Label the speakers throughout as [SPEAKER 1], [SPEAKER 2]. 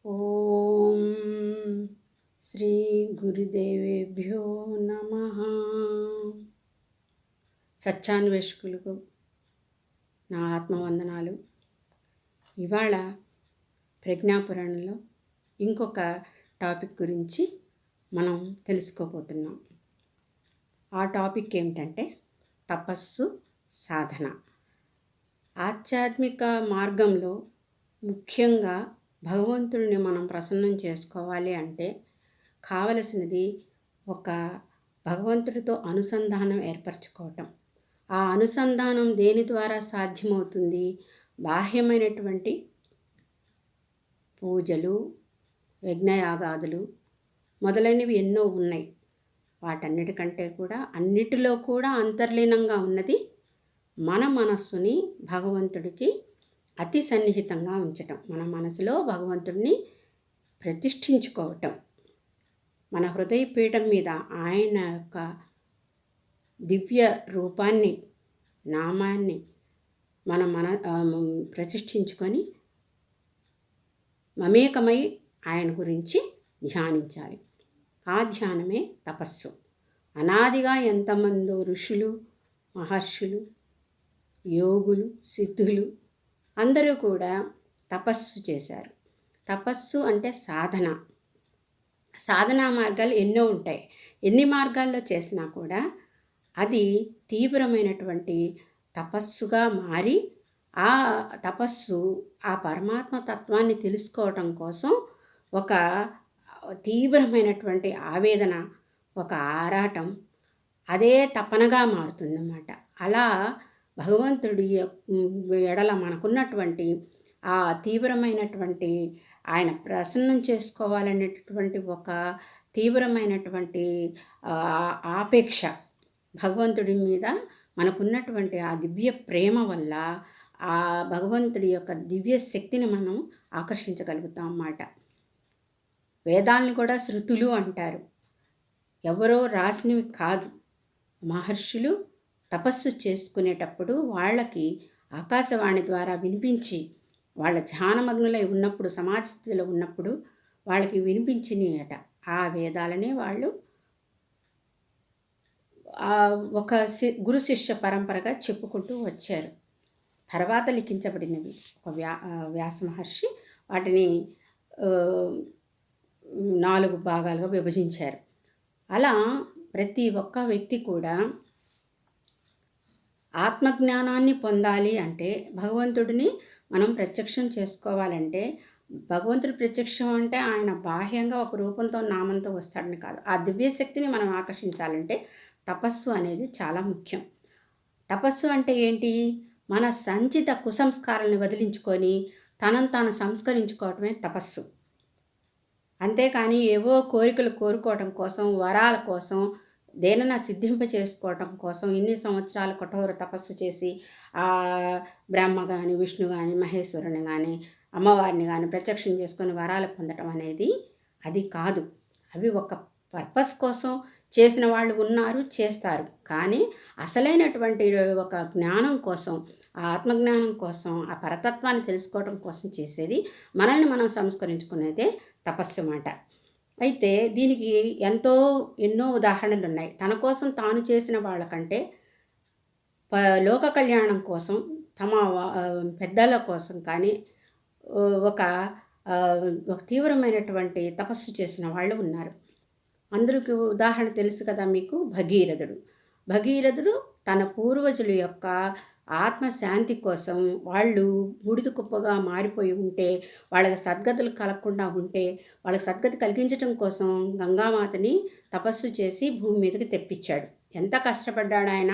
[SPEAKER 1] ఓం శ్రీ గురుదేవేభ్యో నమః. సత్యాన్వేషకులకు నా ఆత్మవందనాలు. ఇవాళ ప్రజ్ఞాపురాణంలో ఇంకొక టాపిక్ గురించి మనం తెలుసుకోబోతున్నాం. ఆ టాపిక్ ఏమిటంటే తపస్సు సాధన. ఆధ్యాత్మిక మార్గంలో ముఖ్యంగా భగవంతుడిని మనం ప్రసన్నం చేసుకోవాలి అంటే కావలసినది ఒక భగవంతుడితో అనుసంధానం ఏర్పరచుకోవటం. ఆ అనుసంధానం దేని ద్వారా సాధ్యమవుతుంది? బాహ్యమైనటువంటి పూజలు, యజ్ఞయాగాదులు మొదలైనవి ఎన్నో ఉన్నాయి. వాటన్నిటికంటే కూడా అన్నిటిలో కూడా అంతర్లీనంగా ఉన్నది మన మనస్సుని భగవంతుడికి అతి సన్నిహితంగా ఉంచటం, మన మనసులో భగవంతుడిని ప్రతిష్ఠించుకోవటం. మన హృదయ పీఠం మీద ఆయన యొక్క దివ్య రూపాన్ని, నామాన్ని మన ప్రతిష్ఠించుకొని మమేకమై ఆయన గురించి ధ్యానించాలి. ఆ ధ్యానమే తపస్సు. అనాదిగా ఎంతమందో ఋషులు, మహర్షులు, యోగులు, సిద్ధులు అందరూ కూడా తపస్సు చేశారు. తపస్సు అంటే సాధన. సాధనా మార్గాలు ఎన్నో ఉంటాయి. ఎన్ని మార్గాల్లో చేసినా కూడా అది తీవ్రమైనటువంటి తపస్సుగా మారి ఆ తపస్సు ఆ పరమాత్మ తత్వాన్ని తెలుసుకోవటం కోసం ఒక తీవ్రమైనటువంటి ఆవేదన, ఒక ఆరాటం, అదే తపనగా మారుతుందన్నమాట. అలా భగవంతుడి ఎడల మనకున్నటువంటి ఆ తీవ్రమైనటువంటి ఆయన ప్రసన్నం చేసుకోవాలనేటటువంటి ఒక తీవ్రమైనటువంటి ఆపేక్ష, భగవంతుడి మీద మనకున్నటువంటి ఆ దివ్య ప్రేమ వల్ల ఆ భగవంతుడి యొక్క దివ్య శక్తిని మనం ఆకర్షించగలుగుతాం అన్నమాట. వేదాలని కూడా శృతులు అంటారు. ఎవరో రాసినవి కాదు. మహర్షులు తపస్సు చేసుకునేటప్పుడు వాళ్ళకి ఆకాశవాణి ద్వారా వినిపించి, వాళ్ళ ధ్యానమగ్నులై ఉన్నప్పుడు, సమాజ స్థితిలో ఉన్నప్పుడు వాళ్ళకి వినిపించినయట. ఆ వేదాలనే వాళ్ళు ఒక గురు శిష్య పరంపరగా చెప్పుకుంటూ వచ్చారు. తర్వాత లిఖించబడినవి ఒక వ్యాస మహర్షి వాటిని 4 భాగాలుగా విభజించారు. అలా ప్రతి ఒక్క వ్యక్తి కూడా ఆత్మజ్ఞానాన్ని పొందాలి అంటే, భగవంతుడిని మనం ప్రత్యక్షం చేసుకోవాలంటే, భగవంతుడి ప్రత్యక్షం అంటే ఆయన బాహ్యంగా ఒక రూపంతో నామంతో వస్తాడని కాదు. ఆ దివ్యశక్తిని మనం ఆకర్షించాలంటే తపస్సు అనేది చాలా ముఖ్యం. తపస్సు అంటే ఏంటి? మన సంచిత కుసంస్కారాలను వదిలించుకొని తనను తాను సంస్కరించుకోవటమే తపస్సు. అంతేకాని ఏవో కోరికలు కోరుకోవటం కోసం, వరాల కోసం, దేనైనా సిద్ధింప చేసుకోవటం కోసం ఇన్ని సంవత్సరాలు కఠోర తపస్సు చేసి ఆ బ్రహ్మ కానీ, విష్ణు కానీ, మహేశ్వరుని కానీ, అమ్మవారిని కానీ ప్రత్యక్షం చేసుకొని వరాలు పొందటం అనేది అది కాదు. అవి ఒక పర్పస్ కోసం చేసిన వాళ్ళు ఉన్నారు, చేస్తారు. కానీ అసలైనటువంటి ఒక జ్ఞానం కోసం, ఆ ఆత్మజ్ఞానం కోసం, ఆ పరతత్వాన్ని తెలుసుకోవడం కోసం చేసేది, మనల్ని మనం సంస్కరించుకునేదే తపస్సు మాట. అయితే దీనికి ఎన్నో ఉదాహరణలు ఉన్నాయి. తన కోసం తాను చేసిన వాళ్ళకంటే లోక కళ్యాణం కోసం, తమ పెద్దల కోసం కానీ ఒక తీవ్రమైనటువంటి తపస్సు చేసిన వాళ్ళు ఉన్నారు. అందరికీ ఉదాహరణ తెలుసు కదా మీకు, భగీరథుడు తన పూర్వజుల యొక్క ఆత్మశాంతి కోసం, వాళ్ళు బూడిద కుప్పగా మారిపోయి ఉంటే, వాళ్ళకి సద్గతులు కలగకుండా ఉంటే, వాళ్ళకి సద్గతి కలిగించడం కోసం గంగామాతని తపస్సు చేసి భూమి మీదకి తెప్పించాడు. ఎంత కష్టపడ్డాడు ఆయన!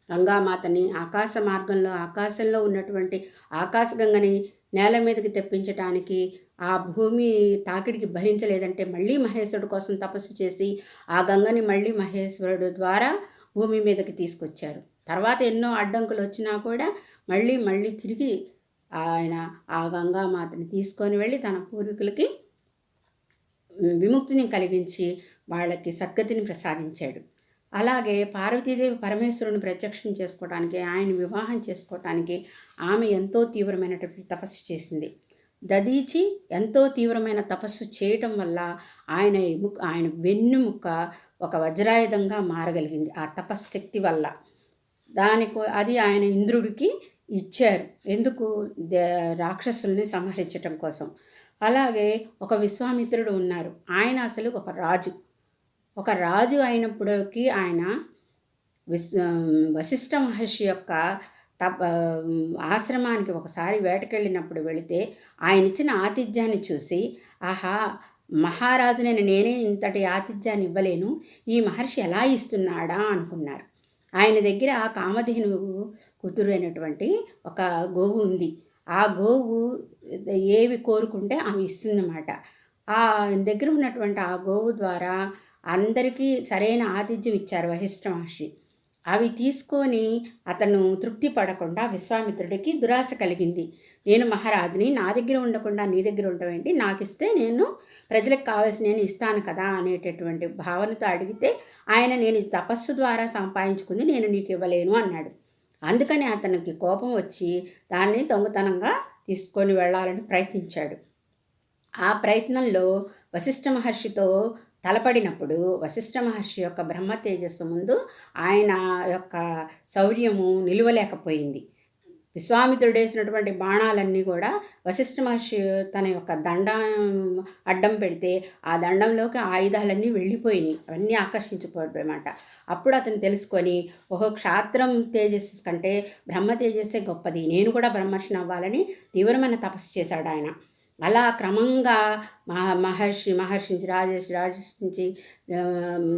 [SPEAKER 1] గంగామాతని ఆకాశ మార్గంలో, ఆకాశంలో ఉన్నటువంటి ఆకాశగంగని నేల మీదకి తెప్పించడానికి, ఆ భూమి తాకిడికి భరించలేదంటే మళ్ళీ మహేశ్వరుడు కోసం తపస్సు చేసి ఆ గంగని మళ్ళీ మహేశ్వరుడు ద్వారా భూమి మీదకి తీసుకొచ్చారు. తర్వాత ఎన్నో అడ్డంకులు వచ్చినా కూడా మళ్ళీ తిరిగి ఆయన ఆ గంగామాతని తీసుకొని వెళ్ళి తన పూర్వీకులకి విముక్తిని కలిగించి వాళ్ళకి సద్గతిని ప్రసాదించాడు. అలాగే పార్వతీదేవి పరమేశ్వరుని ప్రత్యక్షం చేసుకోవడానికి, ఆయన వివాహం చేసుకోవటానికి ఆమె ఎంతో తీవ్రమైనటువంటి తపస్సు చేసింది. దదీచి ఎంతో తీవ్రమైన తపస్సు చేయటం వల్ల ఆయన వెన్నుముక ఒక వజ్రాయుధంగా మారగలిగింది ఆ తపశ్శక్తి వల్ల. అది ఆయన ఇంద్రుడికి ఇచ్చారు. ఎందుకు? రాక్షసుల్ని సంహరించటం కోసం. అలాగే ఒక విశ్వామిత్రుడు ఉన్నారు. ఆయన అసలు ఒక రాజు అయినప్పటికీ ఆయన వశిష్ఠ మహర్షి యొక్క ఆశ్రమానికి ఒకసారి వేటకెళ్ళినప్పుడు వెళితే ఆయన ఇచ్చిన ఆతిథ్యాన్ని చూసి, ఆహా, మహారాజునైన నేనే ఇంతటి ఆతిథ్యాన్ని ఇవ్వలేను, ఈ మహర్షి ఎలా ఇస్తున్నాడా అనుకున్నారు. ఆయన దగ్గర కామధేనువు కూతురు అయినటువంటి ఒక గోవు ఉంది. ఆ గోవు ఏవి కోరుకుంటే ఆమె ఇస్తుందన్నమాట. ఆ దగ్గర ఉన్నటువంటి ఆ గోవు ద్వారా అందరికీ సరైన ఆతిథ్యం ఇచ్చారు వశిష్ఠ మహర్షి. అవి తీసుకొని అతను తృప్తి పడకుండా విశ్వామిత్రుడికి దురాశ కలిగింది. నేను మహారాజుని, నా దగ్గర ఉండకుండా నీ దగ్గర ఉండవేంటి, నాకు ఇస్తే నేను ప్రజలకు కావాల్సిన నేను ఇస్తాను కదా అనేటటువంటి భావనతో అడిగితే ఆయన, నేను తపస్సు ద్వారా సంపాదించుకుంది నేను నీకు ఇవ్వలేను అన్నాడు. అందుకని అతనికి కోపం వచ్చి దాన్ని దొంగతనంగా తీసుకొని వెళ్ళాలని ప్రయత్నించాడు. ఆ ప్రయత్నంలో వశిష్ఠ మహర్షితో తలపడినప్పుడు వశిష్ఠ మహర్షి యొక్క బ్రహ్మ తేజస్సు ముందు ఆయన యొక్క శౌర్యము నిలువలేకపోయింది. విశ్వామిత్రుడు వేసినటువంటి బాణాలన్నీ కూడా వశిష్ఠ మహర్షి తన యొక్క దండం అడ్డం పెడితే ఆ దండంలోకి ఆయుధాలన్నీ వెళ్ళిపోయినాయి, అవన్నీ ఆకర్షించుకోవడమన్నమాట. అప్పుడు అతను తెలుసుకొని, ఓహో, క్షాత్రం తేజస్సు కంటే బ్రహ్మ తేజస్సే గొప్పది, నేను కూడా బ్రహ్మర్షిని అవ్వాలని తీవ్రమైన తపస్సు చేశాడు ఆయన. అలా క్రమంగా మహర్షి నుంచి రాజర్షి నుంచి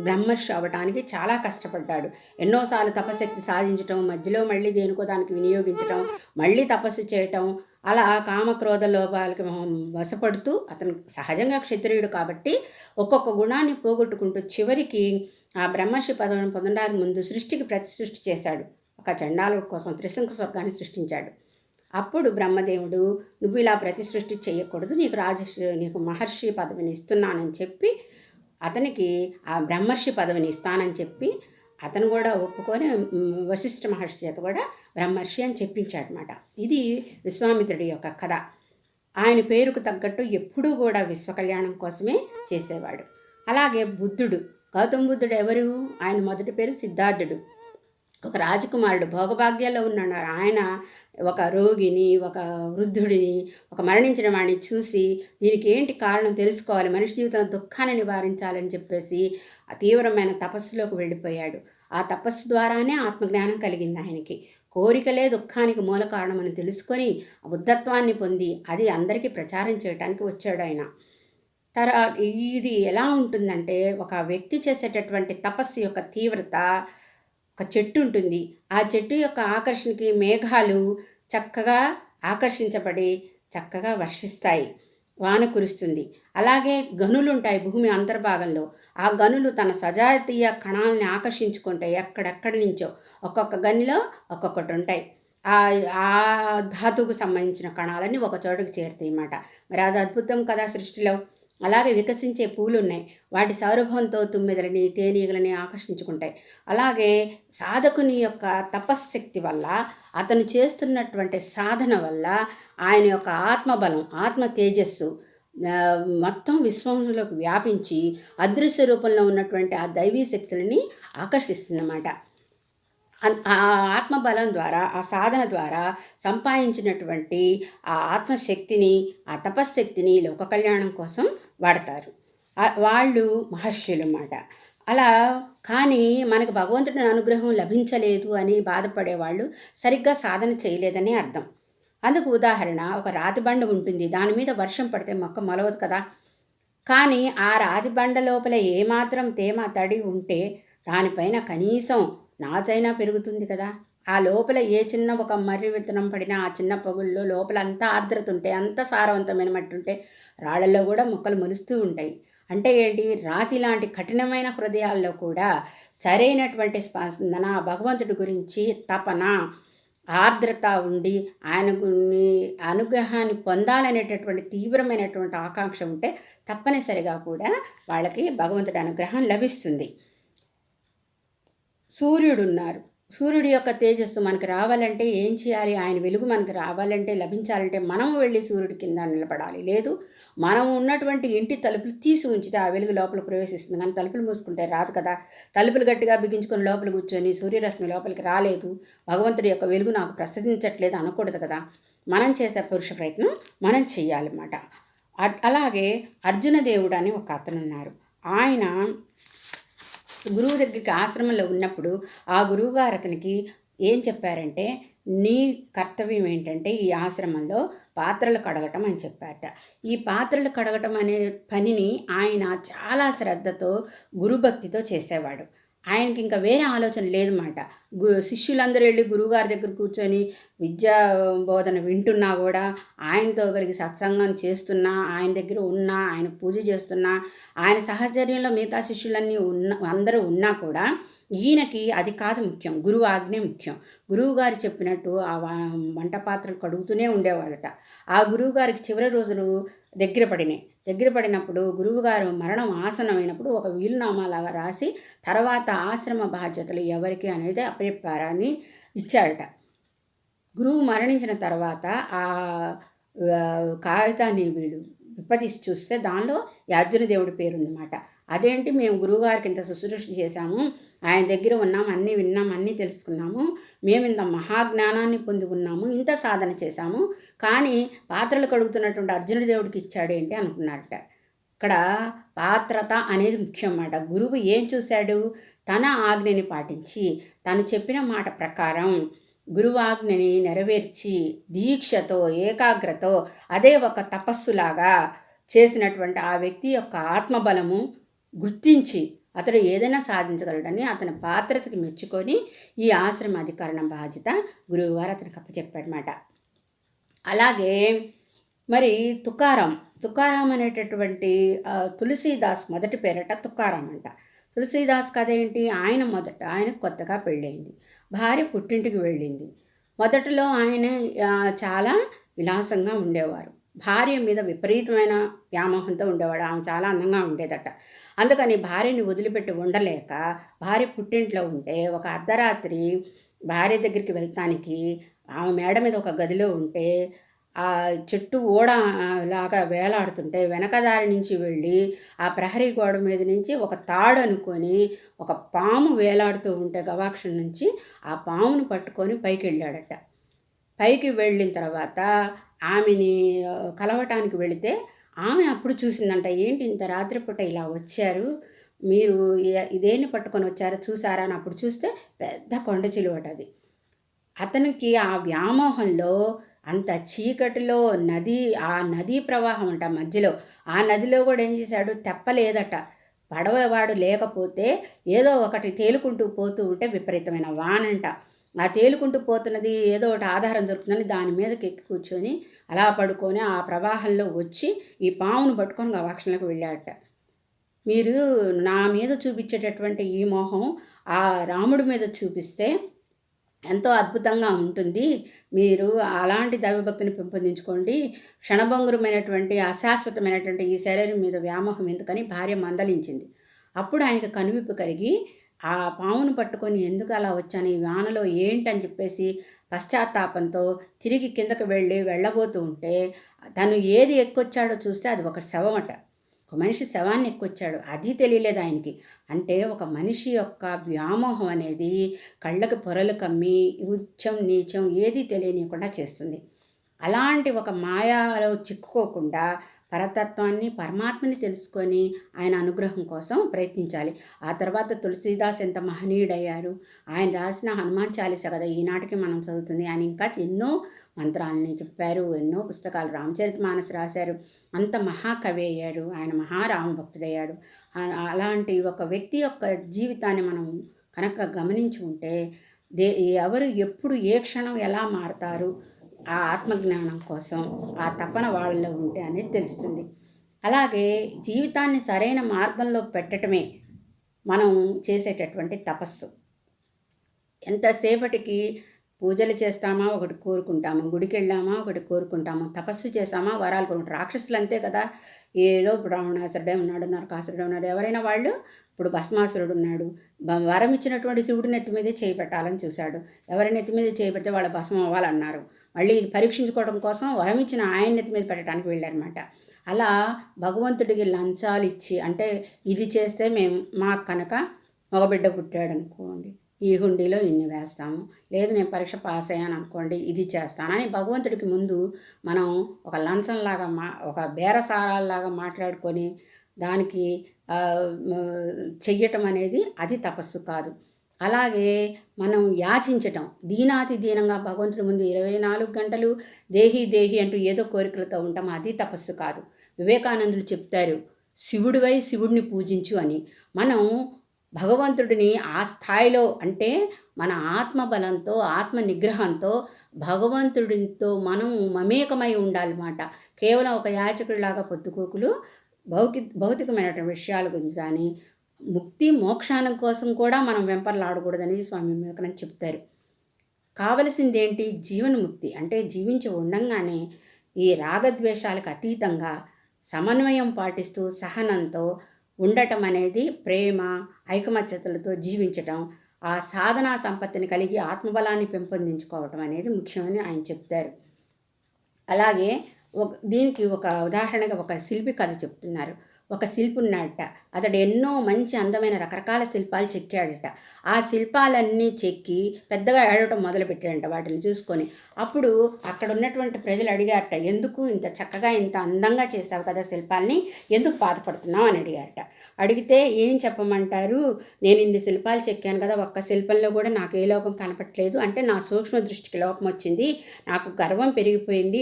[SPEAKER 1] బ్రహ్మర్షి అవ్వటానికి చాలా కష్టపడ్డాడు. ఎన్నోసార్లు తపశక్తి సాధించటం, మధ్యలో మళ్ళీ దేనికో దానికి వినియోగించటం, మళ్ళీ తపస్సు చేయటం, అలా కామక్రోధ లోపాలకి వశపడుతూ అతను సహజంగా క్షత్రియుడు కాబట్టి ఒక్కొక్క గుణాన్ని పోగొట్టుకుంటూ చివరికి ఆ బ్రహ్మర్షి పదవిని పొందడానికి ముందు సృష్టికి ప్రతిసృష్టి చేశాడు. ఒక చండాలుడి కోసం త్రిశంకు స్వర్గాన్ని సృష్టించాడు. అప్పుడు బ్రహ్మదేవుడు, నువ్వు ఇలా ప్రతిసృష్టి చేయకూడదు, నీకు మహర్షి పదవిని ఇస్తున్నానని చెప్పి అతనికి ఆ బ్రహ్మర్షి పదవిని ఇస్తానని చెప్పి అతను కూడా ఒప్పుకొని వశిష్ఠ మహర్షి చేత కూడా బ్రహ్మర్షి అని చెప్పించాడనమాట. ఇది విశ్వామిత్రుడి యొక్క కథ. ఆయన పేరుకు తగ్గట్టు ఎప్పుడూ కూడా విశ్వ కళ్యాణం కోసమే చేసేవాడు. అలాగే బుద్ధుడు, గౌతమ బుద్ధుడు ఎవరు? ఆయన మొదటి పేరు సిద్ధార్థుడు. ఒక రాజకుమారుడు, భోగభాగ్యాల్లో ఉన్నాడు. ఆయన ఒక రోగిని, ఒక వృద్ధుడిని, ఒక మరణించిన వాడిని చూసి దీనికి ఏంటి కారణం తెలుసుకోవాలి, మనిషి జీవితంలో దుఃఖాన్ని నివారించాలని చెప్పేసి ఆ తీవ్రమైన తపస్సులోకి వెళ్ళిపోయాడు. ఆ తపస్సు ద్వారానే ఆత్మజ్ఞానం కలిగింది ఆయనకి. కోరికలే దుఃఖానికి మూల కారణమని తెలుసుకొని బుద్ధత్వాన్ని పొంది అది అందరికీ ప్రచారం చేయడానికి వచ్చాడు ఆయన. ఇది ఎలా ఉంటుందంటే, ఒక వ్యక్తి చేసేటటువంటి తపస్సు యొక్క తీవ్రత, ఒక చెట్టు ఉంటుంది, ఆ చెట్టు యొక్క ఆకర్షణకి మేఘాలు చక్కగా ఆకర్షించబడి చక్కగా వర్షిస్తాయి, వాన కురుస్తుంది. అలాగే గనులు ఉంటాయి భూమి అంతర్భాగంలో, ఆ గనులు తన సజాతీయ కణాలని ఆకర్షించుకుంటాయి. ఎక్కడెక్కడి నుంచో ఒక్కొక్క గనిలో ఒక్కొక్కటి ఉంటాయి. ఆ ధాతువుకు సంబంధించిన కణాలన్నీ ఒక చోటుకు చేరుతాయి అన్నమాట. మరి అది అద్భుతం కదా సృష్టిలో. అలాగే వికసించే పూలు ఉన్నాయి, వాటి సౌరభంతో తుమ్మెదలని, తేనీగలని ఆకర్షించుకుంటాయి. అలాగే సాధకుని యొక్క తపశ్శక్తి వల్ల, అతను చేస్తున్నటువంటి సాధన వల్ల ఆయన యొక్క ఆత్మబలం, ఆత్మ తేజస్సు మొత్తం విశ్వంలోకి వ్యాపించి అదృశ్య రూపంలో ఉన్నటువంటి ఆ దైవీ శక్తులని ఆకర్షిస్తుందన్నమాట. ఆ ఆత్మబలం ద్వారా, ఆ సాధన ద్వారా సంపాదించినటువంటి ఆ ఆత్మశక్తిని, ఆ తపశ్శక్తిని లోక కళ్యాణం కోసం వాడతారు. వాళ్ళు మహర్షులు అన్నమాట. అలా కానీ మనకు భగవంతుడి అనుగ్రహం లభించలేదు అని బాధపడేవాళ్ళు సరిగ్గా సాధన చేయలేదని అర్థం. అందుకు ఉదాహరణ, ఒక రాతి బండ ఉంటుంది, దాని మీద వర్షం పడితే మొక్క మొలవదు కదా. కానీ ఆ రాతి బండ లోపల ఏమాత్రం తేమ తడి ఉంటే దానిపైన కనీసం నాచైనా పెరుగుతుంది కదా. ఆ లోపల ఏ చిన్న ఒక మర్రి విత్తనం పడినా ఆ చిన్న పగుల్లో లోపల అంతా ఆర్ద్రత ఉంటే, అంత సారవంతమైన మట్టి ఉంటే రాళ్ళల్లో కూడా మొక్కలు మొలుస్తూ ఉంటాయి. అంటే ఏంటి? రాతి లాంటి కఠినమైన హృదయాల్లో కూడా సరైనటువంటి స్పందన, భగవంతుడి గురించి తపన, ఆర్ద్రత ఉండి ఆయన అనుగ్రహాన్ని పొందాలనేటటువంటి తీవ్రమైనటువంటి ఆకాంక్ష ఉంటే తప్పనిసరిగా కూడా వాళ్ళకి భగవంతుడి అనుగ్రహం లభిస్తుంది. సూర్యుడున్నారు, సూర్యుడి యొక్క తేజస్సు మనకు రావాలంటే ఏం చేయాలి? ఆయన వెలుగు మనకు రావాలంటే, లభించాలంటే మనం వెళ్ళి సూర్యుడి కింద నిలబడాలి. లేదు మనం ఉన్నటువంటి ఇంటి తలుపులు తీసి ఉంచితే ఆ వెలుగు లోపలికి ప్రవేశిస్తుంది. కానీ తలుపులు మూసుకుంటే రాదు కదా! తలుపులు గట్టిగా బిగించుకొని లోపల కూర్చొని సూర్యరశ్మి లోపలికి రాలేదు, భగవంతుడి యొక్క వెలుగు నాకు ప్రసరించట్లేదు అనకూడదు కదా! మనం చేసే పురుష ప్రయత్నం మనం చెయ్యాలన్నమాట. అలాగే అర్జున దేవుడు అని ఒక అతనున్నారు. ఆయన గురువు దగ్గరికి ఆశ్రమంలో ఉన్నప్పుడు ఆ గురువుగారు అతనికి ఏం చెప్పారంటే, నీ కర్తవ్యం ఏంటంటే ఈ ఆశ్రమంలో పాత్రలు కడగటం అని చెప్పారట. ఈ పాత్రలు కడగటం అనే పనిని ఆయన చాలా శ్రద్ధతో గురుభక్తితో చేసేవాడు. ఆయనకి ఇంకా వేరే ఆలోచన లేదన్నమాట. శిష్యులందరూ వెళ్ళి గురువుగారి దగ్గర కూర్చొని విద్యా బోధన వింటున్నా కూడా, ఆయనతో కలిగి సత్సంగం చేస్తున్నా, ఆయన దగ్గర ఉన్నా, ఆయన పూజ చేస్తున్నా, ఆయన సహచర్యంలో మిగతా శిష్యులన్నీ అందరూ ఉన్నా కూడా ఈయనకి అది కాదు ముఖ్యం, గురువు ఆజ్ఞే ముఖ్యం. గురువుగారు చెప్పినట్టు ఆ వంట పాత్రలు కడుగుతూనే ఉండేవాళ్ళట. ఆ గురువుగారికి చివరి రోజులు దగ్గర పడినప్పుడు గురువుగారు మరణం ఆసనమైనప్పుడు ఒక వీలునామాలాగా రాసి తర్వాత ఆశ్రమ బాధ్యతలు ఎవరికి అనేది అప్పచెప్పారని ఇచ్చారట. గురువు మరణించిన తర్వాత ఆ కాగితాన్ని వీళ్ళు విప్పదీసి చూస్తే దానిలో అర్జున దేవుడి పేరు ఉందన్నమాట. అదేంటి, మేము గురువుగారికి ఇంత శుశ్రూష చేశాము, ఆయన దగ్గర ఉన్నాము, అన్నీ విన్నాము, అన్నీ తెలుసుకున్నాము, మేము ఇంత మహాజ్ఞానాన్ని పొంది ఉన్నాము, ఇంత సాధన చేశాము, కానీ పాత్రలు కడుగుతున్నటువంటి అర్జున దేవుడికి ఇచ్చాడేంటి అనుకున్నారట. ఇక్కడ పాత్రత అనేది ముఖ్యం అన్నమాట. గురువు ఏం చూశాడు? తన ఆజ్ఞని పాటించి తను చెప్పిన మాట ప్రకారం గురువాజ్ఞని నెరవేర్చి దీక్షతో ఏకాగ్రతో అదే ఒక తపస్సులాగా చేసినటువంటి ఆ వ్యక్తి యొక్క ఆత్మబలము గుర్తించి అతడు ఏదైనా సాధించగలడని అతని పాత్రతకి మెచ్చుకొని ఈ ఆశ్రమ అధికరణ బాధ్యత గురువుగారు అతనికి అప్పచెప్పాడనమాట. అలాగే మరి తుకారాం అనేటటువంటి తులసీదాస్ మొదటి పేరట తుకారాం అంట. తులసీదాస్ కథ ఏంటి? ఆయన కొత్తగా పెళ్ళయింది, భార్య పుట్టింటికి వెళ్ళింది. మొదట్లో ఆయన చాలా విలాసంగా ఉండేవారు, భార్య మీద విపరీతమైన వ్యామోహంతో ఉండేవాడు. ఆమె చాలా అందంగా ఉండేదట. అందుకని భార్యని వదిలిపెట్టి ఉండలేక భార్య పుట్టింట్లో ఉంటే ఒక అర్ధరాత్రి భార్య దగ్గరికి వెళ్తానికి ఆమె మేడ మీద ఒక గదిలో ఉంటే ఆ చెట్టు ఓడ లాగా వేలాడుతుంటే వెనకదారి నుంచి వెళ్ళి ఆ ప్రహరీ గోడ మీద నుంచి ఒక తాడు అనుకొని ఒక పాము వేలాడుతూ ఉంటే గవాక్షం నుంచి ఆ పామును పట్టుకొని పైకి వెళ్ళాడట. పైకి వెళ్ళిన తర్వాత ఆమెని కలవటానికి వెళితే ఆమె అప్పుడు చూసిందంట, ఏంటి ఇంత రాత్రిపూట ఇలా వచ్చారు, మీరు ఇదేన్ని పట్టుకొని వచ్చారో చూసారా అని. అప్పుడు చూస్తే పెద్ద కొండ చిలువట అది. అతనికి ఆ వ్యామోహంలో అంత చీకటిలో ఆ నదీ ప్రవాహం అంట మధ్యలో, ఆ నదిలో కూడా ఏం చేశాడు, తెప్పలేదట. పడవవాడు లేకపోతే ఏదో ఒకటి తేలుకుంటూ పోతూ ఉంటే విపరీతమైన వానంట. ఆ తేలుకుంటూ పోతున్నది ఏదో ఒకటి ఆధారం దొరుకుతుందని దాని మీదకి ఎక్కి కూర్చొని అలా పడుకొని ఆ ప్రవాహంలో వచ్చి ఈ పామును పట్టుకొని గవాక్షంలోకి వెళ్ళాడట. మీరు నా మీద చూపించేటటువంటి ఈ మోహం ఆ రాముడి మీద చూపిస్తే ఎంతో అద్భుతంగా ఉంటుంది, మీరు అలాంటి దైవభక్తిని పెంపొందించుకోండి, క్షణభంగురమైనటువంటి అశాశ్వతమైనటువంటి ఈ శరీరం మీద వ్యామోహం ఎందుకని భార్య మందలించింది. అప్పుడు ఆయనకు కనువిప్పు కలిగి ఆ పామును పట్టుకొని ఎందుకు అలా వచ్చాను ఈ వానలో ఏంటని చెప్పేసి పశ్చాత్తాపంతో తిరిగి కిందకు వెళ్ళబోతూ ఉంటే తను ఏది ఎక్కొచ్చాడో చూస్తే అది ఒక శవమట. ఒక మనిషి శవాన్ని ఎక్కొచ్చాడు, అది తెలియలేదు ఆయనకి. అంటే ఒక మనిషి యొక్క వ్యామోహం అనేది కళ్ళకు పొరలు కమ్మి ఉచ్చం నీచం ఏది తెలియనియకుండా చేస్తుంది. అలాంటి ఒక మాయాలో చిక్కుకోకుండా పరతత్వాన్ని పరమాత్మని తెలుసుకొని ఆయన అనుగ్రహం కోసం ప్రయత్నించాలి. ఆ తర్వాత తులసీదాస్ ఎంత మహనీయుడయ్యారు. ఆయన రాసిన హనుమాన్ చాలీస కదా ఈనాటికి మనం చదువుతుంది. ఆయన ఇంకా ఎన్నో మంత్రాలని చెప్పారు, ఎన్నో పుస్తకాలు, రామచరితమానస్ రాశారు. అంత మహాకవి అయ్యాడు ఆయన, మహారామభక్తుడయ్యాడు. అలాంటి ఒక వ్యక్తి యొక్క జీవితాన్ని మనం కనుక గమనించి ఉంటే ఎవరు ఎప్పుడు ఏ క్షణం ఎలా మారతారు ఆ ఆత్మజ్ఞానం కోసం ఆ తపన వాళ్ళలో ఉంటే అనేది తెలుస్తుంది. అలాగే జీవితాన్ని సరైన మార్గంలో పెట్టడమే మనం చేసేటటువంటి తపస్సు. ఎంతసేపటికి పూజలు చేస్తామా ఒకటి కోరుకుంటాము, గుడికి వెళ్ళామా ఒకటి కోరుకుంటాము, తపస్సు చేసామా వరాలు కోరుకుంటాం. రాక్షసులు అంతే కదా, ఏదో ఇప్పుడు రావణాసురుడే ఉన్నాడు, నరకాసురుడే ఉన్నాడు, ఎవరైనా వాళ్ళు. ఇప్పుడు భస్మాసురుడు ఉన్నాడు, వరం ఇచ్చినటువంటి శివుడి నెత్తి మీదే చేయి పెట్టాలని చూశాడు. ఎవరి నెత్తి మీద చేయి పెడితే వాళ్ళ భస్మం అవ్వాలన్నారు. మళ్ళీ ఇది పరీక్షించుకోవడం కోసం వరం ఇచ్చిన ఆయన నెత్తి మీద పెట్టడానికి వెళ్ళారనమాట. అలా భగవంతుడికి లంచాలు ఇచ్చి, అంటే ఇది చేస్తే మేము మాకు కనుక మగబిడ్డ పుట్టాడు అనుకోండి, ఈ హుండీలో ఇన్ని వేస్తాము, లేదు నేను పరీక్ష పాస్ అయ్యాను అనుకోండి ఇది చేస్తానని భగవంతుడికి ముందు మనం ఒక లంచంలాగా ఒక బేరసారాల్లాగా మాట్లాడుకొని దానికి చెయ్యటం అనేది అది తపస్సు కాదు. అలాగే మనం యాచించటం, దీనాతి దీనంగా భగవంతుడి ముందు 24 గంటలు దేహి దేహి అంటూ ఏదో కోరికలతో ఉంటాం, అది తపస్సు కాదు. వివేకానందులు చెప్తారు, శివుడివై శివుడిని పూజించు అని. మనం భగవంతుడిని ఆ స్థాయిలో, అంటే మన ఆత్మబలంతో ఆత్మ నిగ్రహంతో భగవంతుడితో మనం మమేకమై ఉండాలన్నమాట. కేవలం ఒక యాచకుడిలాగా పొత్తుకోకులు భౌతికమైనటువంటి విషయాల గురించి కానీ ముక్తి మోక్షానం కోసం కూడా మనం వెంపర్లాడకూడదని స్వామి వివేకానంద చెప్తారు. కావలసింది ఏంటి? జీవన్ముక్తి. అంటే జీవించి ఉండంగానే ఈ రాగద్వేషాలకు అతీతంగా సమన్వయం పాటిస్తూ సహనంతో ఉండటం అనేది, ప్రేమ ఐకమత్యతలతో జీవించటం, ఆ సాధనా సంపత్తిని కలిగి ఆత్మబలాన్ని పెంపొందించుకోవటం అనేది ముఖ్యమని ఆయన చెప్తారు. అలాగే దీనికి ఒక ఉదాహరణగా ఒక శిల్పి కథ చెప్తున్నారు. ఒక శిల్పి ఉన్నాడట, అతడు ఎన్నో మంచి అందమైన రకరకాల శిల్పాలు చెక్కాడట. ఆ శిల్పాలన్నీ చెక్కి పెద్దగా ఏడవటం మొదలుపెట్టాడంట వాటిని చూసుకొని. అప్పుడు అక్కడ ఉన్నటువంటి ప్రజలు అడిగారట, ఎందుకు ఇంత చక్కగా ఇంత అందంగా చేసావు కదా శిల్పాలని, ఎందుకు బాధపడుతున్నావు అని అడిగారట. అడిగితే ఏం చెప్పమంటారు, నేను ఇన్ని శిల్పాలు చెక్కాను కదా, ఒక్క శిల్పంలో కూడా నాకు ఏ లోపం కనపట్లేదు, అంటే నా సూక్ష్మ దృష్టికి లోపం వచ్చింది, నాకు గర్వం పెరిగిపోయింది,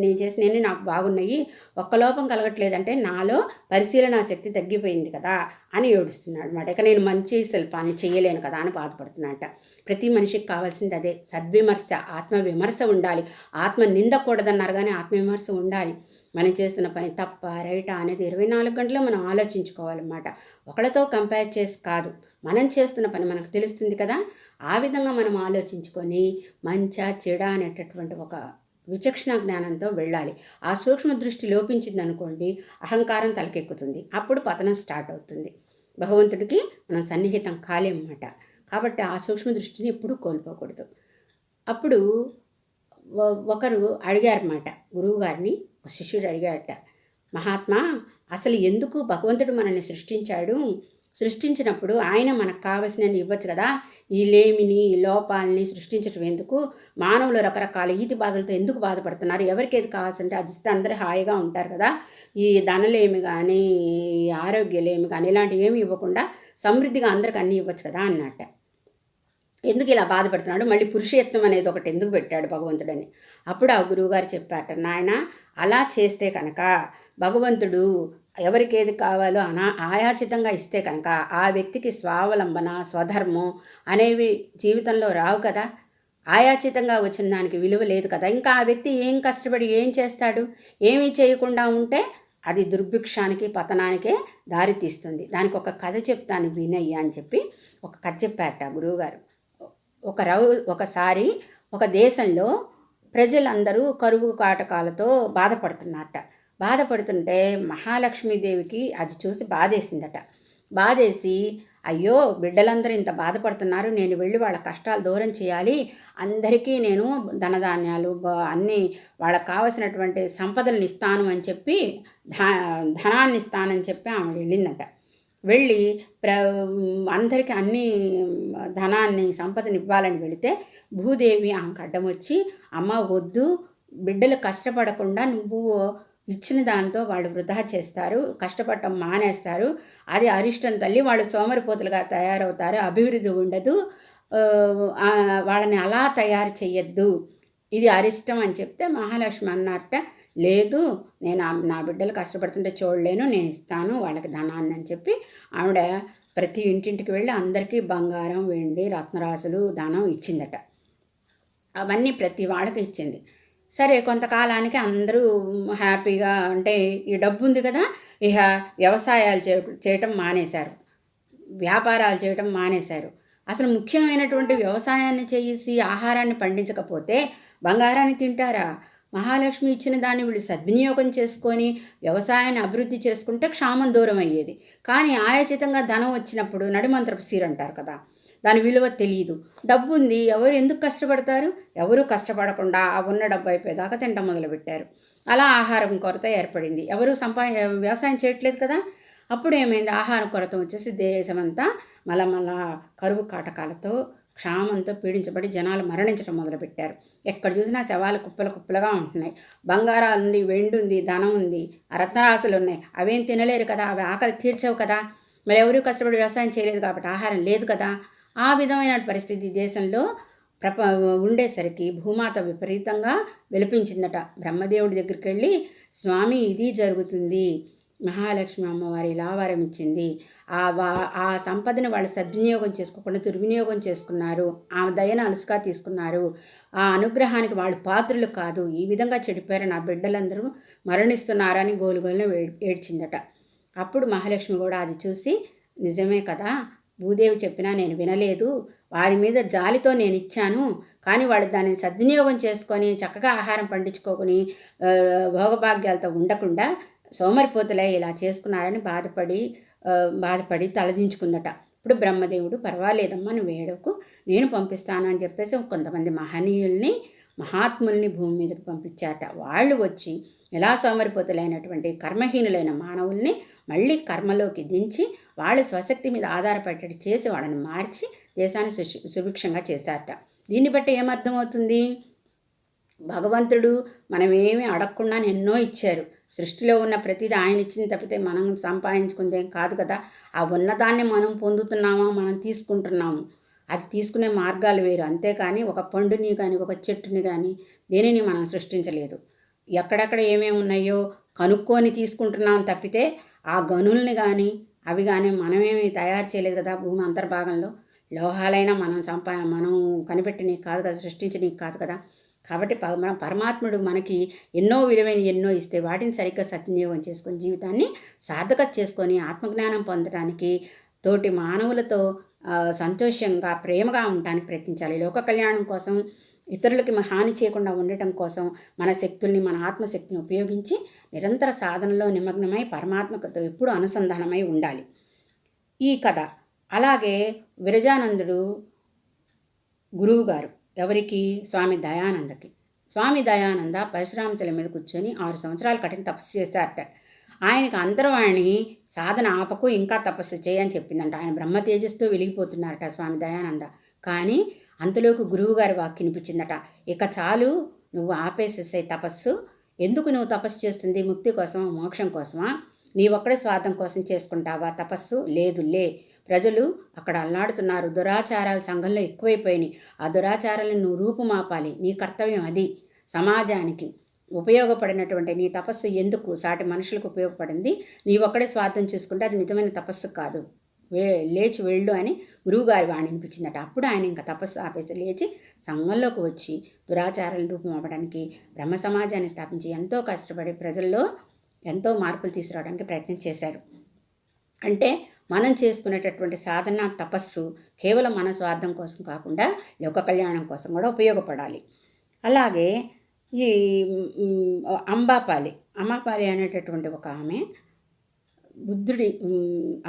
[SPEAKER 1] నేను చేసినవి నాకు బాగున్నాయి, ఒక్క లోపం కలగట్లేదు, అంటే నాలో పరిశీలన శక్తి తగ్గిపోయింది కదా అని ఏడుస్తున్నాడు అనమాట. ఇక నేను మంచి శిల్పాన్ని చేయలేను కదా అని బాధపడుతున్నాడట. ప్రతి మనిషికి కావాల్సింది అదే, సద్విమర్శ, ఆత్మవిమర్శ ఉండాలి. ఆత్మ నిందకూడదన్నారు కానీ ఆత్మవిమర్శ ఉండాలి. మనం చేస్తున్న పని తప్ప రైటా అనేది 24 గంటలు మనం ఆలోచించుకోవాలన్నమాట. ఒకళ్ళతో కంపేర్ చేసి కాదు, మనం చేస్తున్న పని మనకు తెలుస్తుంది కదా, ఆ విధంగా మనం ఆలోచించుకొని మంచా చెడా అనేటటువంటి ఒక విచక్షణ జ్ఞానంతో వెళ్ళాలి. ఆ సూక్ష్మ దృష్టి లోపించిందనుకోండి, అహంకారం తలకెక్కుతుంది, అప్పుడు పతనం స్టార్ట్ అవుతుంది. భగవంతుడికి మనం సన్నిహితం కాలేమన్నమాట. కాబట్టి ఆ సూక్ష్మ దృష్టిని ఎప్పుడూ కోల్పోకూడదు. అప్పుడు ఒకరు అడిగారన్నమాట గురువు గారిని, ఒక శిష్యుడు అడిగాడట, మహాత్మా అసలు ఎందుకు భగవంతుడు మనల్ని సృష్టించినప్పుడు ఆయన మనకు కావలసినవి ఇవ్వచ్చు కదా, ఈ లేమిని ఈ లోపాలని సృష్టించడం ఎందుకు, మానవులు రకరకాల ఈతి బాధలతో ఎందుకు బాధపడుతున్నారు, ఎవరికి ఏది కావాల్సింటే అది ఇస్తే అందరూ హాయిగా ఉంటారు కదా, ఈ ధనలేమి కానీ ఆరోగ్యలేమి కానీ ఇలాంటివి ఏమి ఇవ్వకుండా సమృద్ధిగా అందరికి అన్నీ ఇవ్వచ్చు కదా అన్నట్ట. ఎందుకు ఇలా బాధపడుతున్నాడు, మళ్ళీ పురుషయత్నం అనేది ఒకటి ఎందుకు పెట్టాడు భగవంతుడని. అప్పుడు ఆ గురువుగారు చెప్పారట, నాయన అలా చేస్తే కనుక భగవంతుడు ఎవరికి ఏది కావాలో ఆయాచితంగా ఇస్తే కనుక ఆ వ్యక్తికి స్వావలంబన స్వధర్మం అనేవి జీవితంలో రావు కదా, ఆయాచితంగా వచ్చిన దానికి విలువ లేదు కదా, ఇంకా ఆ వ్యక్తి ఏం కష్టపడి ఏం చేస్తాడు, ఏమీ చేయకుండా ఉంటే అది దుర్భిక్షానికి పతనానికే దారి తీస్తుంది. దానికి ఒక కథ చెప్తాను వినయ్య అని చెప్పి ఒక కథ చెప్పారట గురువుగారు. ఒకసారి ఒక దేశంలో ప్రజలందరూ కరువు కాటకాలతో బాధపడుతుంటే మహాలక్ష్మీదేవికి అది చూసి బాధేసిందట. బాధేసి, అయ్యో బిడ్డలందరూ ఇంత బాధపడుతున్నారు, నేను వెళ్ళి వాళ్ళ కష్టాలు దూరం చేయాలి, అందరికీ నేను ధనధాన్యాలు అన్నీ వాళ్ళకు కావలసినటువంటి సంపదలను ఇస్తాను అని చెప్పి ధనాన్ని ఇస్తానని చెప్పి ఆమె వెళ్ళిందట. వెళ్ళి అందరికీ అన్ని ధనాన్ని సంపదను ఇవ్వాలని వెళితే భూదేవి ఆమెకు అడ్డం వచ్చి, అమ్మ వద్దు, బిడ్డలు కష్టపడకుండా నువ్వు ఇచ్చిన దాంతో వాళ్ళు వృధా చేస్తారు, కష్టపడటం మానేస్తారు, అది అరిష్టం తల్లి, వాళ్ళు సోమరిపోతులుగా తయారవుతారు, అభివృద్ధి ఉండదు, వాళ్ళని అలా తయారు చెయ్యొద్దు, ఇది అరిష్టం అని చెప్తే మహాలక్ష్మి అన్నారట, లేదు నేను నా బిడ్డలు కష్టపడుతుంటే చూడలేను, నేను ఇస్తాను వాళ్ళకి ధనాన్ని అని చెప్పి ఆవిడ ప్రతి ఇంటింటికి వెళ్ళి అందరికీ బంగారం వెండి రత్నరాసులు ధనం ఇచ్చిందట. అవన్నీ ప్రతి వాళ్ళకి ఇచ్చింది. సరే కొంతకాలానికి అందరూ హ్యాపీగా, అంటే ఈ డబ్బు ఉంది కదా, ఇక వ్యవసాయాలు చేయటం మానేశారు, వ్యాపారాలు చేయటం మానేశారు. అసలు ముఖ్యమైనటువంటి వ్యవసాయాన్ని చేసి ఆహారాన్ని పండించకపోతే బంగారాన్ని తింటారా? మహాలక్ష్మి ఇచ్చిన దాన్ని వీళ్ళు సద్వినియోగం చేసుకొని వ్యవసాయాన్ని అభివృద్ధి చేసుకుంటే క్షామం దూరం అయ్యేది. కానీ ఆయాచితంగా ధనం వచ్చినప్పుడు నడిమంత్రపు సీర అంటారు కదా, దాని విలువ తెలియదు. డబ్బు ఉంది, ఎవరు ఎందుకు కష్టపడతారు? ఎవరు కష్టపడకుండా ఆ ఉన్న డబ్బు అయిపోయేదాకా తింటం మొదలుపెట్టారు. అలా ఆహారం కొరత ఏర్పడింది. ఎవరు వ్యవసాయం చేయట్లేదు కదా. అప్పుడు ఏమైంది? ఆహారం కొరత వచ్చేసి దేశమంతా మళ్ళా కరువు కాటకాలతో క్షామంతో పీడించబడి జనాలు మరణించడం మొదలుపెట్టారు. ఎక్కడ చూసినా శవాలు కుప్పలు కుప్పలుగా ఉంటున్నాయి. బంగారాలు ఉంది, వెండి ఉంది, ధనం ఉంది, రత్నరాశులు ఉన్నాయి. అవేం తినలేరు కదా, అవి ఆకలి తీర్చవు కదా. మరి ఎవరు కష్టపడి వ్యవసాయం చేయలేదు కాబట్టి ఆహారం లేదు కదా. ఆ విధమైన పరిస్థితి దేశంలో ఉండేసరికి భూమాత విపరీతంగా విలపించిందట. బ్రహ్మదేవుడి దగ్గరికి వెళ్ళి, స్వామి ఇది జరుగుతుంది, మహాలక్ష్మి అమ్మవారి ఇలా వరం ఇచ్చింది, ఆ సంపదని వాళ్ళు సద్వినియోగం చేసుకోకుండా దుర్వినియోగం చేసుకున్నారు, ఆ దయను అలుసుగా తీసుకున్నారు, ఆ అనుగ్రహానికి వాళ్ళు పాత్రులు కాదు, ఈ విధంగా చెడిపోయారు, నా బిడ్డలందరూ మరణిస్తున్నారని గోలుగోలును ఏడ్చిందట. అప్పుడు మహాలక్ష్మి కూడా అది చూసి, నిజమే కదా, భూదేవి చెప్పినా నేను వినలేదు, వారి మీద జాలితో నేను ఇచ్చాను, కానీ వాళ్ళు దాన్ని సద్వినియోగం చేసుకొని చక్కగా ఆహారం పండించుకోకొని భోగభాగ్యాలతో ఉండకుండా సోమరిపోతులే ఇలా చేసుకున్నారని బాధపడి తలదించుకుందట. ఇప్పుడు బ్రహ్మదేవుడు, పర్వాలేదమ్మా, నువ్వు ఏడవకు, నేను పంపిస్తాను అని చెప్పేసి కొంతమంది మహనీయుల్ని, మహాత్ముల్ని భూమి మీదకి పంపించారట. వాళ్ళు వచ్చి ఎలా సోమరిపోతులైనటువంటి కర్మహీనులైన మానవుల్ని మళ్ళీ కర్మలోకి దించి వాళ్ళు స్వశక్తి మీద ఆధారపడేటట్టు చేసి వాళ్ళని మార్చి దేశాన్ని సుభిక్షంగా చేశారట. దీన్ని బట్టి ఏమర్థమవుతుంది? భగవంతుడు మనమేమీ అడగకుండా ఎన్నో ఇచ్చారు. సృష్టిలో ఉన్న ప్రతిదీ ఆయన ఇచ్చింది తప్పితే మనం సంపాదించుకుందేం కాదు కదా. ఆ ఉన్నదాన్ని మనం పొందుతున్నామా, మనం తీసుకుంటున్నాము. అది తీసుకునే మార్గాలు వేరు. అంతేకాని ఒక పండుని కానీ ఒక చెట్టుని కానీ దేనిని మనం సృష్టించలేదు. ఎక్కడెక్కడ ఏమేమి ఉన్నాయో కనుక్కొని తీసుకుంటున్నాం తప్పితే ఆ గనుల్ని కానీ అవి కానీ మనమేమి తయారు చేయలేదు కదా. భూమి అంతర్భాగంలో లోహాలైనా మనం కనిపెట్టినవి కాదు కదా, సృష్టించినవి కాదు కదా. కాబట్టి పరమాత్ముడు మనకి ఎన్నో విలువైన ఎన్నో ఇస్తే వాటిని సరిగ్గా సద్వినియోగం చేసుకొని జీవితాన్ని సార్థకత చేసుకొని ఆత్మజ్ఞానం పొందడానికి, తోటి మానవులతో సంతోషంగా ప్రేమగా ఉండడానికి ప్రయత్నించాలి. లోక కళ్యాణం కోసం, ఇతరులకి హాని చేయకుండా ఉండటం కోసం మన శక్తుల్ని, మన ఆత్మశక్తిని ఉపయోగించి నిరంతర సాధనలో నిమగ్నమై పరమాత్మతో ఎప్పుడూ అనుసంధానమై ఉండాలి. ఈ కథ అలాగే విరజానందుడు గురువుగారు ఎవరికి? స్వామి దయానందకి. స్వామి దయానంద పరశురామశిల మీద కూర్చొని 6 సంవత్సరాలు కఠిన తపస్సు చేశారట. ఆయనకు అంతర్వాణి సాధన ఆపకు, ఇంకా తపస్సు చేయని చెప్పిందంట. ఆయన బ్రహ్మ తేజస్తో వెలిగిపోతున్నారట స్వామి దయానంద. కానీ అంతలోకి గురువుగారి వాక్కు వినిపించిందట, ఇక చాలు, నువ్వు ఆపేసేసే తపస్సు. ఎందుకు నువ్వు తపస్సు చేస్తుంది? ముక్తి కోసమా, మోక్షం కోసమా? నీ ఒక్కడే స్వార్థం కోసం చేసుకుంటావా తపస్సు? లేదు, లే. ప్రజలు అక్కడ అల్లాడుతున్నారు. దురాచారాలు సంఘంలో ఎక్కువైపోయినాయి. ఆ దురాచారాలను నువ్వు రూపుమాపాలి. నీ కర్తవ్యం అది. సమాజానికి ఉపయోగపడినటువంటి నీ తపస్సు ఎందుకు? సాటి మనుషులకు ఉపయోగపడింది. నీ ఒక్కడే స్వార్థం చూసుకుంటే అది నిజమైన తపస్సు కాదు. లేచి వెళ్ళు అని గురువుగారి వాణి అనిపించిందట. అప్పుడు ఆయన ఇంకా తపస్సు ఆపేసి లేచి సంఘంలోకి వచ్చి దురాచారాలను రూపుమాపడానికి, బ్రహ్మ సమాజాన్ని స్థాపించి ఎంతో కష్టపడి ప్రజల్లో ఎంతో మార్పులు తీసుకురావడానికి ప్రయత్నం చేశారు. అంటే మనం చేసుకునేటటువంటి సాధన, తపస్సు కేవలం మన స్వార్థం కోసం కాకుండా లోక కళ్యాణం కోసం కూడా ఉపయోగపడాలి. అలాగే ఈ అంబాపాలి అనేటటువంటి ఒక ఆమె బుద్ధుడి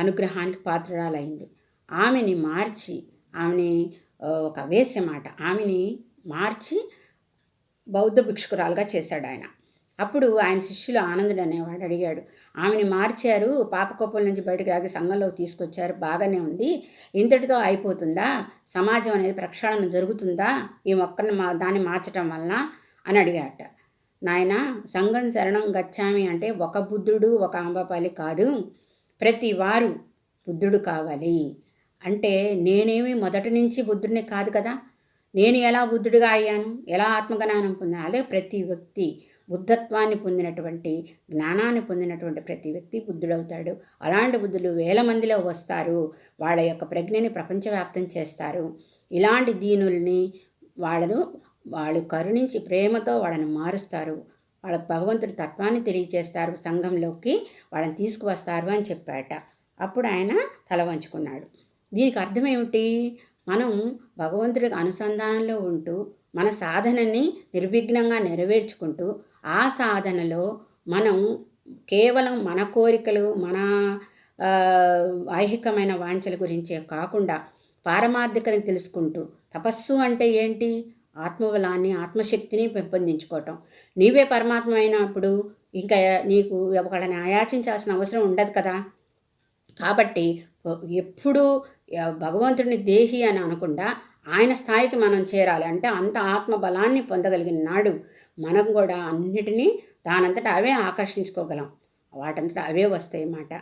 [SPEAKER 1] అనుగ్రహానికి పాత్రురాలైంది. ఆమెని మార్చి, ఆమెని ఒక వేశ్యమాట, ఆమెని మార్చి బౌద్ధ భిక్షుకురాలుగా చేశాడు ఆయన. అప్పుడు ఆయన శిష్యులు ఆనందుడు అనేవాడు అడిగాడు, ఆమెని మార్చారు, పాపకోపల నుంచి బయటకు రాగి సంఘంలోకి తీసుకొచ్చారు, బాగానే ఉంది, ఇంతటితో అయిపోతుందా? సమాజం అనేది ప్రక్షాళన జరుగుతుందా ఈ మొక్కని దాన్ని మార్చటం వలన అని అడిగాట. నాయన, సంఘం శరణం గచ్చామి అంటే ఒక బుద్ధుడు, ఒక అంబపాలి కాదు, ప్రతి వారు బుద్ధుడు కావాలి. అంటే నేనేమి మొదటి నుంచి బుద్ధుడిని కాదు కదా. నేను ఎలా బుద్ధుడిగా అయ్యాను, ఎలా ఆత్మజ్ఞానం పొందాను? అదే ప్రతి వ్యక్తి బుద్ధత్వాన్ని పొందినటువంటి, జ్ఞానాన్ని పొందినటువంటి ప్రతి వ్యక్తి బుద్ధుడవుతాడు. అలాంటి బుద్ధులు వేల మందిలో వస్తారు. వాళ్ళ యొక్క ప్రజ్ఞని ప్రపంచవ్యాప్తం చేస్తారు. ఇలాంటి దీనుల్ని వాళ్ళు కరుణించి ప్రేమతో వాళ్ళని మారుస్తారు. వాళ్ళకి భగవంతుడి తత్వాన్ని తెలియజేస్తారు, సంఘంలోకి వాళ్ళని తీసుకువస్తారు అని చెప్పాట. అప్పుడు ఆయన తల వంచుకున్నాడు. దీనికి అర్థం ఏమిటి? మనం భగవంతుడికి అనుసంధానంలో ఉంటూ మన సాధనని నిర్విఘ్నంగా నెరవేర్చుకుంటూ ఆ సాధనలో మనం కేవలం మన కోరికలు, మన ఐహికమైన వాంఛల గురించే కాకుండా పారమార్థికని తెలుసుకుంటూ, తపస్సు అంటే ఏంటి? ఆత్మబలాన్ని, ఆత్మశక్తిని పెంపొందించుకోవటం. నీవే పరమాత్మ అయినప్పుడు ఇంకా నీకు ఒకళ్ళని ఆయాచించాల్సిన అవసరం ఉండదు కదా. కాబట్టి ఎప్పుడూ భగవంతుడిని దేహి అని అనకుండా ఆయన స్థాయికి మనం చేరాలి. అంటే అంత ఆత్మబలాన్ని పొందగలిగిన నాడు మనం కూడా అన్నిటినీ దానంతటా అవే ఆకర్షించుకోగలం, వాటంతటా అవే వస్తాయి అన్నమాట.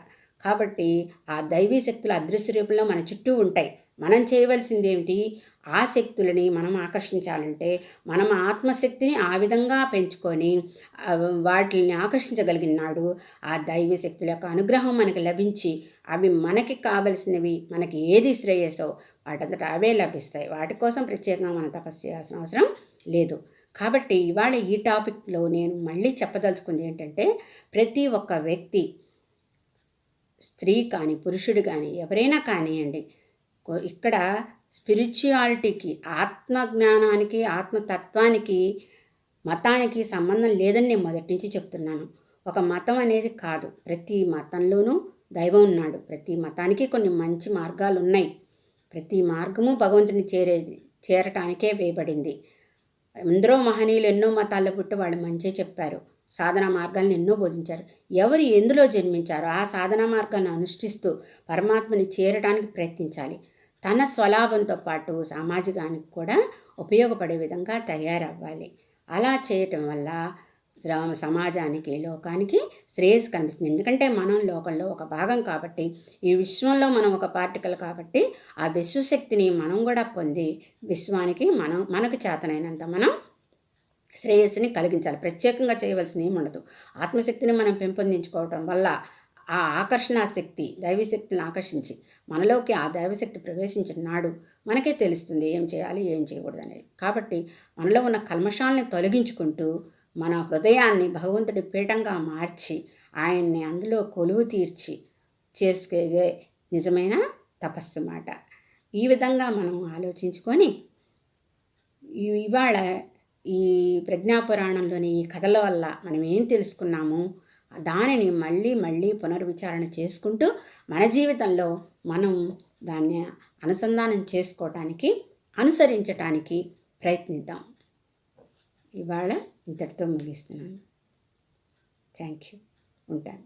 [SPEAKER 1] కాబట్టి ఆ దైవీ శక్తులు అదృశ్య రూపంలో మన చుట్టూ ఉంటాయి. మనం చేయవలసింది ఏమిటి? ఆ శక్తులని మనం ఆకర్షించాలంటే మనం ఆత్మశక్తిని ఆ విధంగా పెంచుకొని వాటిని ఆకర్షించగలిగిన నాడు ఆ దైవీ శక్తుల యొక్క అనుగ్రహం మనకి లభించి అవి మనకి కావలసినవి, మనకి ఏది శ్రేయస్సో వాటంతటా అవే లభిస్తాయి. వాటి కోసం ప్రత్యేకంగా మనం తపస్సు చేయాల్సిన అవసరం లేదు. కాబట్టి ఇవాళ ఈ టాపిక్లో నేను మళ్ళీ చెప్పదలుచుకుంది ఏంటంటే, ప్రతి ఒక్క వ్యక్తి, స్త్రీ కానీ పురుషుడు కానీ ఎవరైనా కానివ్వండి, ఇక్కడ స్పిరిచువాలిటీకి, ఆత్మజ్ఞానానికి, ఆత్మతత్వానికి, మతానికి సంబంధం లేదని నేను మొదటి నుంచి చెప్తున్నాను. ఒక మతం అనేది కాదు, ప్రతి మతంలోనూ దైవం ఉన్నాడు. ప్రతి మతానికి కొన్ని మంచి మార్గాలు ఉన్నాయి. ప్రతి మార్గము భగవంతుని చేరటానికే వేయబడింది. ఎందరో మహనీయులు ఎన్నో మతాల్లో పుట్టి వాళ్ళు మంచి చెప్పారు, సాధనా మార్గాలను ఎన్నో బోధించారు. ఎవరు ఎందులో జన్మించారో ఆ సాధనా మార్గాన్ని అనుష్ఠిస్తూ పరమాత్మని చేరడానికి ప్రయత్నించాలి. తన స్వలాభంతో పాటు సామాజికానికి కూడా ఉపయోగపడే విధంగా తయారవ్వాలి. అలా చేయటం వల్ల సమాజానికి, లోకానికి శ్రేయస్సు కనిపిస్తుంది. ఎందుకంటే మనం లోకంలో ఒక భాగం కాబట్టి, ఈ విశ్వంలో మనం ఒక పార్టికల్ కాబట్టి ఆ విశ్వశక్తిని మనం కూడా పొంది విశ్వానికి మనకు చేతనైనంత మనం శ్రేయస్సుని కలిగించాలి. ప్రత్యేకంగా చేయవలసిన ఏముండదు. ఆత్మశక్తిని మనం పెంపొందించుకోవటం వల్ల ఆ ఆకర్షణ శక్తి, దైవశక్తిని ఆకర్షించి మనలోకి ఆ దైవశక్తి ప్రవేశించిన నాడు మనకే తెలుస్తుంది ఏం చేయాలి, ఏం చేయకూడదు అనేది. కాబట్టి మనలో ఉన్న కల్మషాలని తొలగించుకుంటూ మన హృదయాన్ని భగవంతుడి పీఠంగా మార్చి ఆయన్ని అందులో కొలువు తీర్చి చేసుకునే నిజమైన తపస్సు మాట. ఈ విధంగా మనం ఆలోచించుకొని ఇవాళ ఈ ప్రజ్ఞాపురాణంలోని ఈ కథల వల్ల మనం ఏం తెలుసుకున్నాము దానిని మళ్ళీ మళ్ళీ పునర్విచారణ చేసుకుంటూ మన జీవితంలో మనం దాన్ని అనుసంధానం చేసుకోవటానికి, అనుసరించటానికి ప్రయత్నిద్దాం. ఇవాళ ఇంతటితో ముగిస్తున్నాను. Thank you. ఉంటాను.